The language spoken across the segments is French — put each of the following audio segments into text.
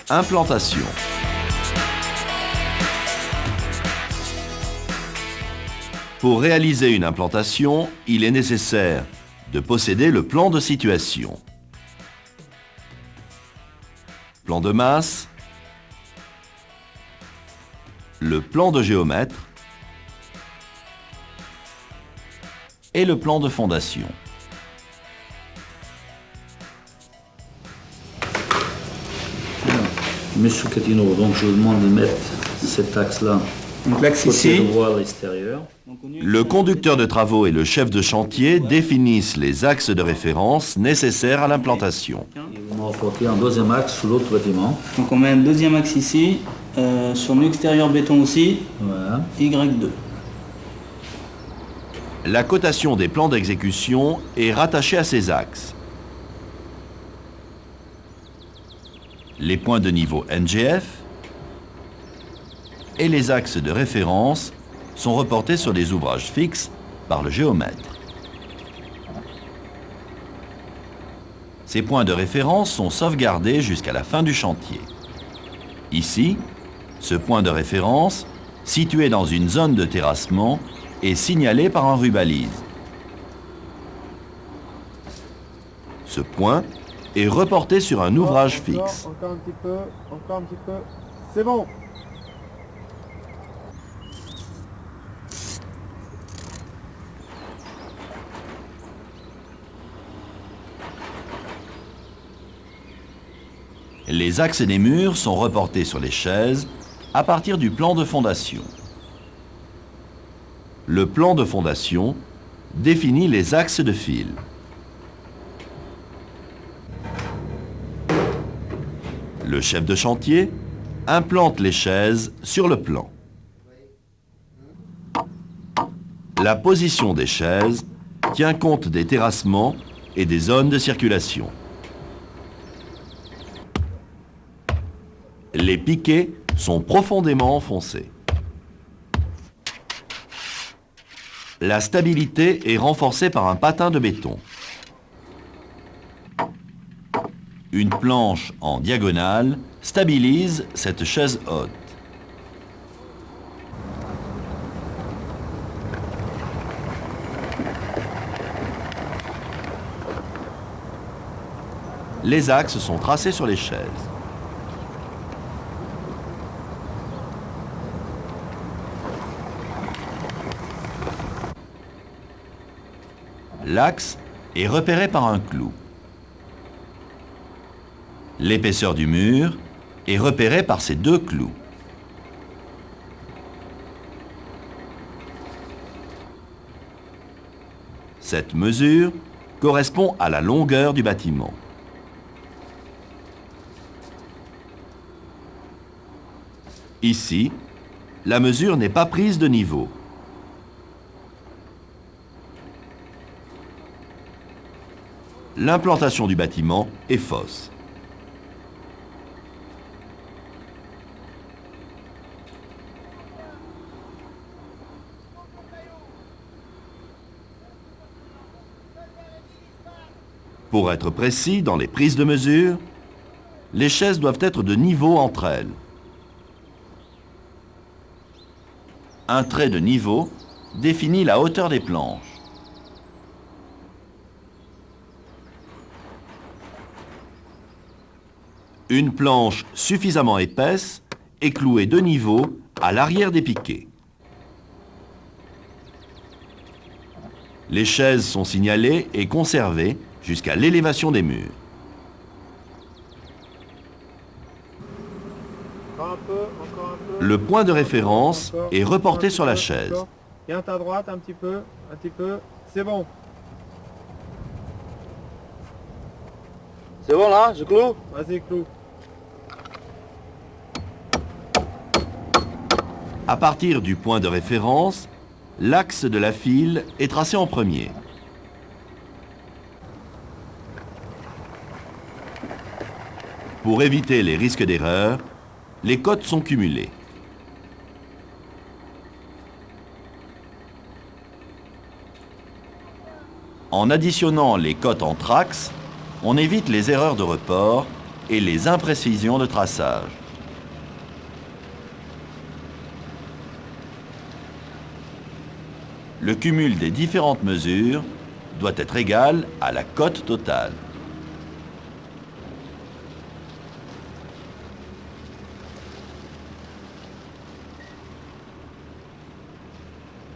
Implantation. Pour réaliser une implantation, il est nécessaire de posséder le plan de situation. Plan de masse, le plan de géomètre et le plan de fondation. Monsieur Catino, donc je vous demande de mettre cet axe-là. Donc l'axe ici. Droit à l'extérieur. Le conducteur de travaux et le chef de chantier définissent les axes de référence nécessaires à l'implantation. Et vous me rapportez un deuxième axe sous l'autre bâtiment. Donc on met un deuxième axe ici, sur le extérieur béton aussi, Voilà. Y2. La cotation des plans d'exécution est rattachée à ces axes. Les points de niveau NGF et les axes de référence sont reportés sur des ouvrages fixes par le géomètre. Ces points de référence sont sauvegardés jusqu'à la fin du chantier. Ici, ce point de référence, situé dans une zone de terrassement, est signalé par un rubalise. Ce point est reporté sur un ouvrage fixe. Encore un petit peu. C'est bon. Les axes des murs sont reportés sur les chaises à partir du plan de fondation. Le plan de fondation définit les axes de fil. Le chef de chantier implante les chaises sur le plan. La position des chaises tient compte des terrassements et des zones de circulation. Les piquets sont profondément enfoncés. La stabilité est renforcée par un patin de béton. Une planche en diagonale stabilise cette chaise haute. Les axes sont tracés sur les chaises. L'axe est repéré par un clou. L'épaisseur du mur est repérée par ces deux clous. Cette mesure correspond à la longueur du bâtiment. Ici, la mesure n'est pas prise de niveau. L'implantation du bâtiment est fausse. Pour être précis dans les prises de mesure, les chaises doivent être de niveau entre elles. Un trait de niveau définit la hauteur des planches. Une planche suffisamment épaisse est clouée de niveau à l'arrière des piquets. Les chaises sont signalées et conservées jusqu'à l'élévation des murs. Encore un peu. Le point de référence est reporté sur la chaise. Viens à droite un petit peu. C'est bon. C'est bon là, je cloue? Vas-y, clou. À partir du point de référence, l'axe de la file est tracé en premier. Pour éviter les risques d'erreur, les cotes sont cumulées. En additionnant les cotes entre axes, on évite les erreurs de report et les imprécisions de traçage. Le cumul des différentes mesures doit être égal à la cote totale.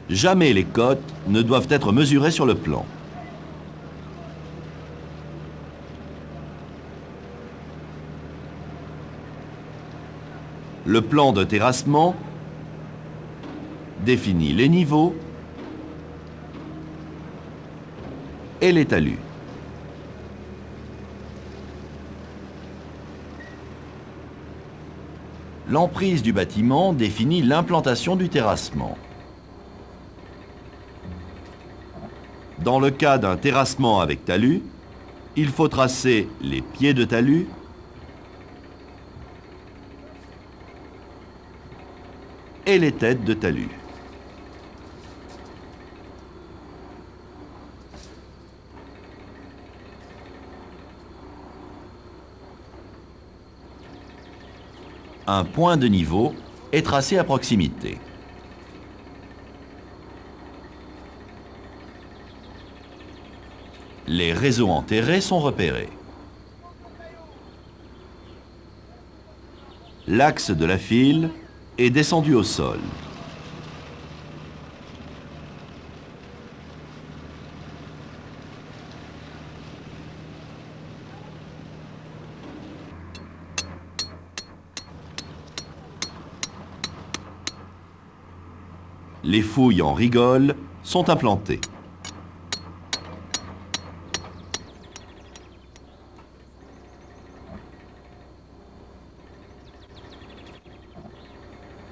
Jamais les cotes ne doivent être mesurées sur le plan. Le plan de terrassement définit les niveaux et les talus. L'emprise du bâtiment définit l'implantation du terrassement. Dans le cas d'un terrassement avec talus, il faut tracer les pieds de talus, et les têtes de talus. Un point de niveau est tracé à proximité. Les réseaux enterrés sont repérés. L'axe de la file est descendu au sol. Les fouilles en rigole sont implantées.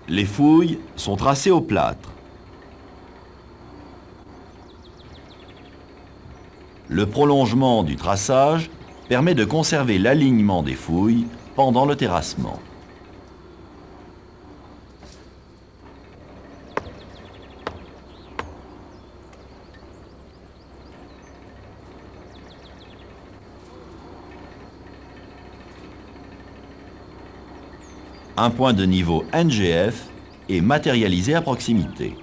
Les fouilles sont tracées au plâtre. Le prolongement du traçage permet de conserver l'alignement des fouilles pendant le terrassement. Un point de niveau NGF est matérialisé à proximité.